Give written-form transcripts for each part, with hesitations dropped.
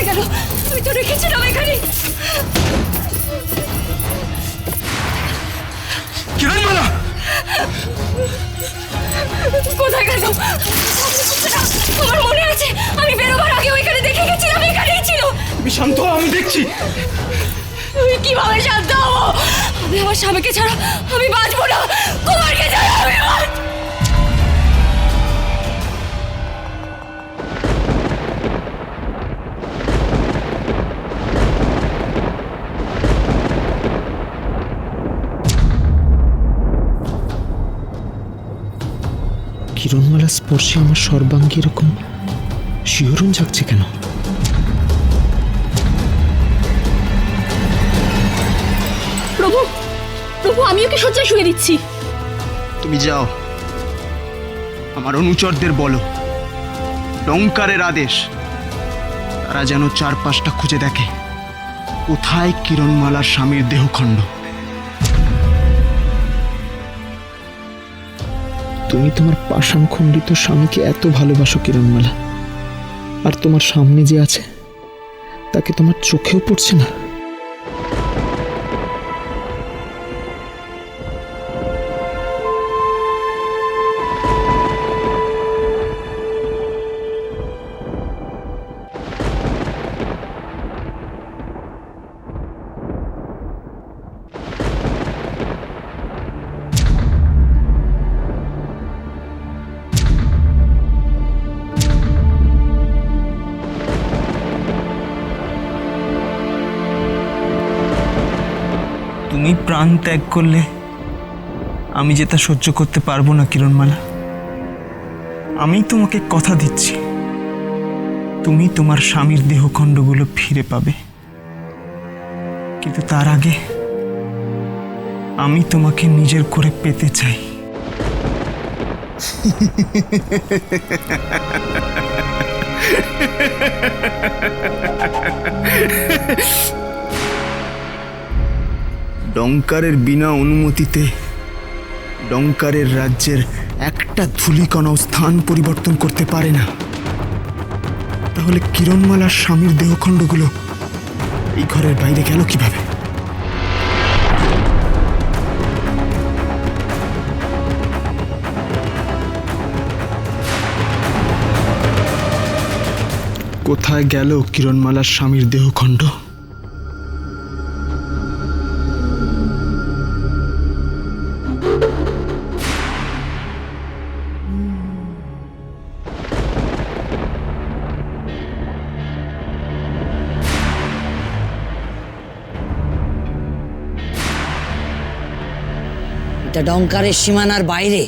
গেল? আমি তো রেখেছিলাম এখানে। কিরণমালা কোথায় গেল? আমার মনে আছে আমি বেরোবার আগে ওইখানে দেখে গেছিলাম, এখানেই ছিল। তুমি শান্ত হও, আমি দেখছি। তুমি কিভাবে শান্ত হবো? আমি আমার স্বামীকে ছাড়া আমি বাঁচবো না, কুমারকে ছাড়া আমি বাঁচবো। কিরণমালা স্পর্শে আমার সর্বাঙ্গে এরকম শিহরণ জাগছে কেন? প্রভু, প্রভু, আমি ওকে শয্যায় শুয়ে দিচ্ছি। তুমি যাও, আমার অনুচরদের বলো ডঙ্কারের আদেশ তারা যেন চারপাশটা খুঁজে দেখে কোথায় কিরণমালার স্বামীর দেহখণ্ড। তুমি তোমার পাষাণ খণ্ডিত স্বামীকে এত ভালোবাসো কিরণমালা, আর তোমার সামনে যে আছে তাকে তোমার চোখেও পড়ছে না? তুমি প্রাণ ত্যাগ করলে আমি যে তা সহ্য করতে পারবো না কিরণমালা। আমি তোমাকে কথা দিচ্ছি, তুমি তোমার স্বামীর দেহখণ্ডগুলো ফিরে পাবে, কিন্তু তার আগে আমি তোমাকে নিজের করে পেতে চাই। ডঙ্কারের বিনা অনুমতিতে ডঙ্কারের রাজ্যের একটা ধূলিকণাও স্থান পরিবর্তন করতে পারে না। তাহলে কিরণমালার স্বামীর দেহখণ্ডগুলো এই ঘরের বাইরে গেল কিভাবে? কোথায় গেল কিরণমালার স্বামীর দেহখণ্ড? এটা ডঙ্কারের সীমানার বাইরে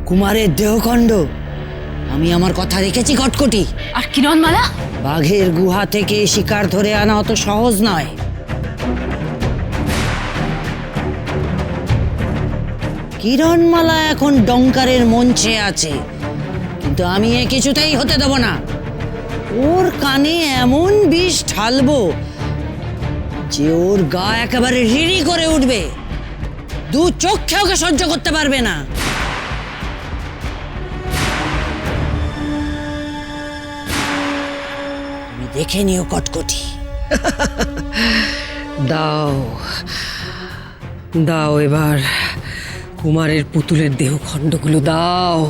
কুমারের দেহখণ্ড। আমি আমার কথা রেখেছি কটকটি। আর কিরণমালা? বাঘের গুহা থেকে শিকার ধরে আনা অত সহজ নয়। কিরণমালা এখন ডঙ্কারের মঞ্চে আছে, কিন্তু আমি এ কিছুতেই হতে দেব না। ওর কানে এমন বিষ ঢালবো যে ওর গা একেবারে রিরি করে উঠবে, দু চোখে ওকে সহ্য করতে পারবে না। তুমি দেখে নিও কটকটি। দাও দাও, এবার কুমারের পুতুলের দেহখণ্ডগুলো দাও।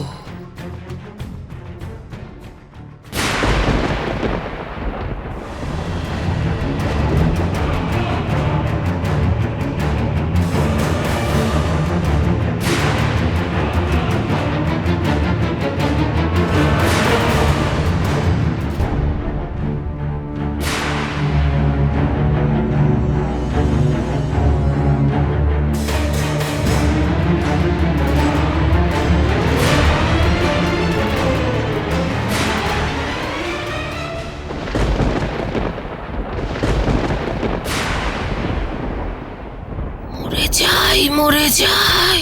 মরে যাই।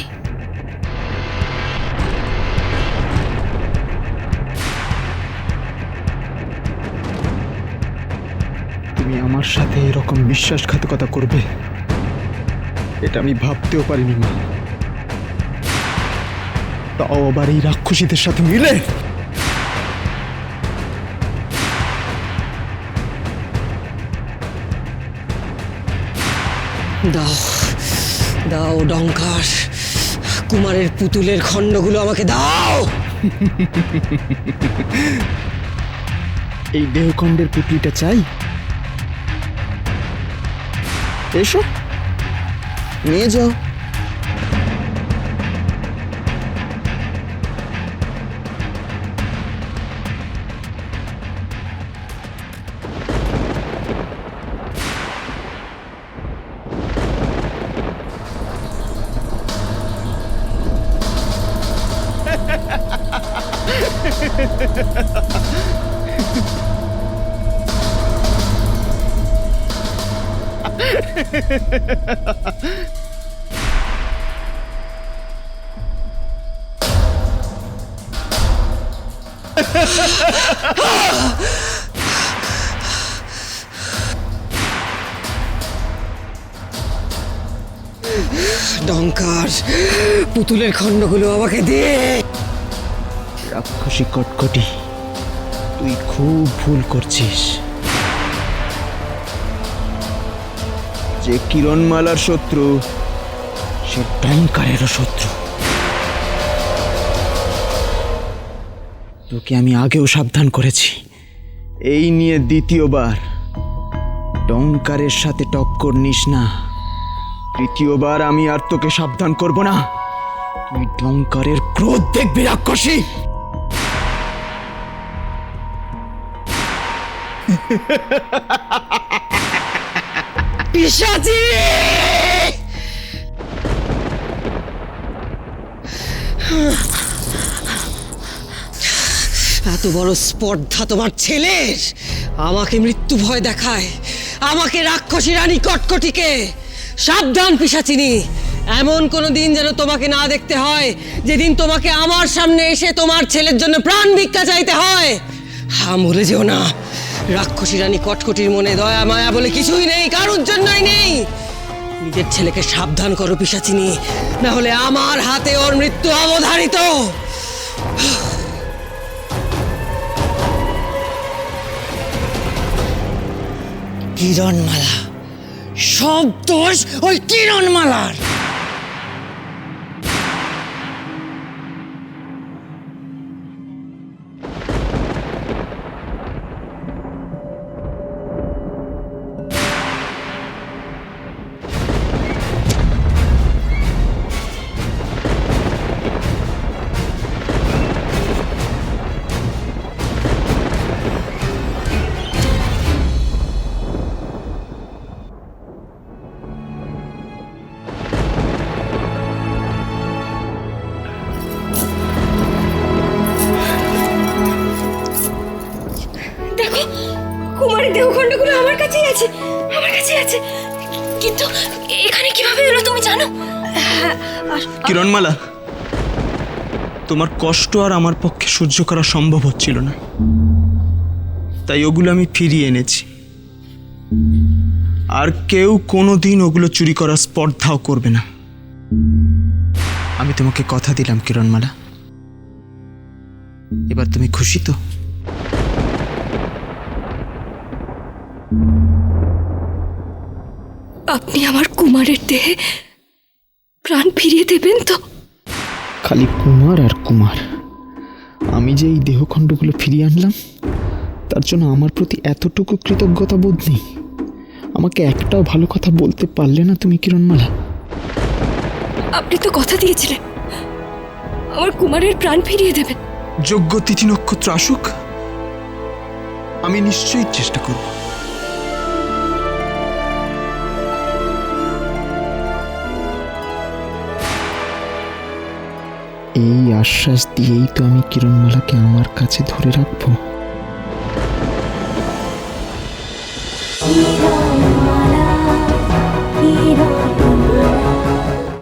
তুমি আমার সাথে এরকম বিশ্বাসঘাতকতা করবে এটা আমি ভাবতেও পারিনি মা। তাও আবার এই রাক্ষসীদের সাথে মিলে। দাও দাও ডঙ্কার, কুমারের পুতুলের খণ্ডগুলো আমাকে দাও। এই দেহখণ্ডের পুটলিটা চাই? এসো, নিয়ে যাও। ডঙ্কার, পুতুলের খণ্ডগুলো আমাকে দে। রাক্ষসী কটকটি, তুই খুব ভুল করছিস। যে কিরণমালার শত্রু, সে ডঙ্কারেরও শত্রু। তোকে আমি আগেও সাবধান করেছি, এই নিয়ে দ্বিতীয়বার ডঙ্কারের সাথে টক্কর নিস না। তৃতীয়বার আমি আর তোকে সাবধান করব না। তুই ডঙ্কারের ক্রোধ দেখবি রাক্ষসী। পিশাচী! এত বড় স্পর্ধা তোমার ছেলের, আমাকে মৃত্যু ভয় দেখায়, আমাকে রাক্ষসী রানী কটকটিকে। সাবধান পিশাচিনী, এমন কোনো দিন যেন তোমাকে না দেখতে হয় যেদিন তোমাকে আমার সামনে এসে তোমার ছেলের জন্য প্রাণ ভিক্ষা চাইতে হয়। মরে যেও না। রাক্ষসী রানী কটকটির মনে দয়া মায়া বলে কিছুই নেই, কারোর জন্যই নেই। নিজের ছেলেকে সাবধান করো পিশাচিনী, না হলে আমার হাতে ওর মৃত্যু অবধারিত। কিরণমালা, সব দোষ ওই কিরণমালার। দেখো, কুমারের দেহখণ্ডগুলো আমার কাছেই আছে, আমার কাছেই আছে। কিন্তু এখানে কিভাবে এলো তুমি জানো? কিরণমালা, তোমার কষ্ট আর আমার পক্ষে সহ্য করা সম্ভব হচ্ছিল না, তাই ওগুলো আমি ফিরিয়ে এনেছি। আর কেউ কোনোদিন ওগুলো চুরি করার স্পর্ধাও করবে না। আমি তোমাকে কথা দিলাম কিরণমালা। এবার তুমি খুশি তো? আপনি আমার কুমারের দেহে প্রাণ ফিরিয়ে দেবেন তো? খালি কুমার আর কুমার। আমি যে এই দেহখণ্ডগুলো ফিরিয়ে আনলাম, তার জন্য আমার প্রতি এতটুকু কৃতজ্ঞতা বোধ নেই? আমাকে একটাও ভালো কথা বলতে পারলে না তুমি কিরণমালা? আপনি তো কথা দিয়েছিলেন আমার কুমারের প্রাণ ফিরিয়ে দেবেন। যোগ্য তিথি নক্ষত্র আসুক, আমি নিশ্চয়ই চেষ্টা করব। এই আশ্বাস দিয়েই তো আমি কিরণমালাকে আমার কাছে ধরে রাখবো।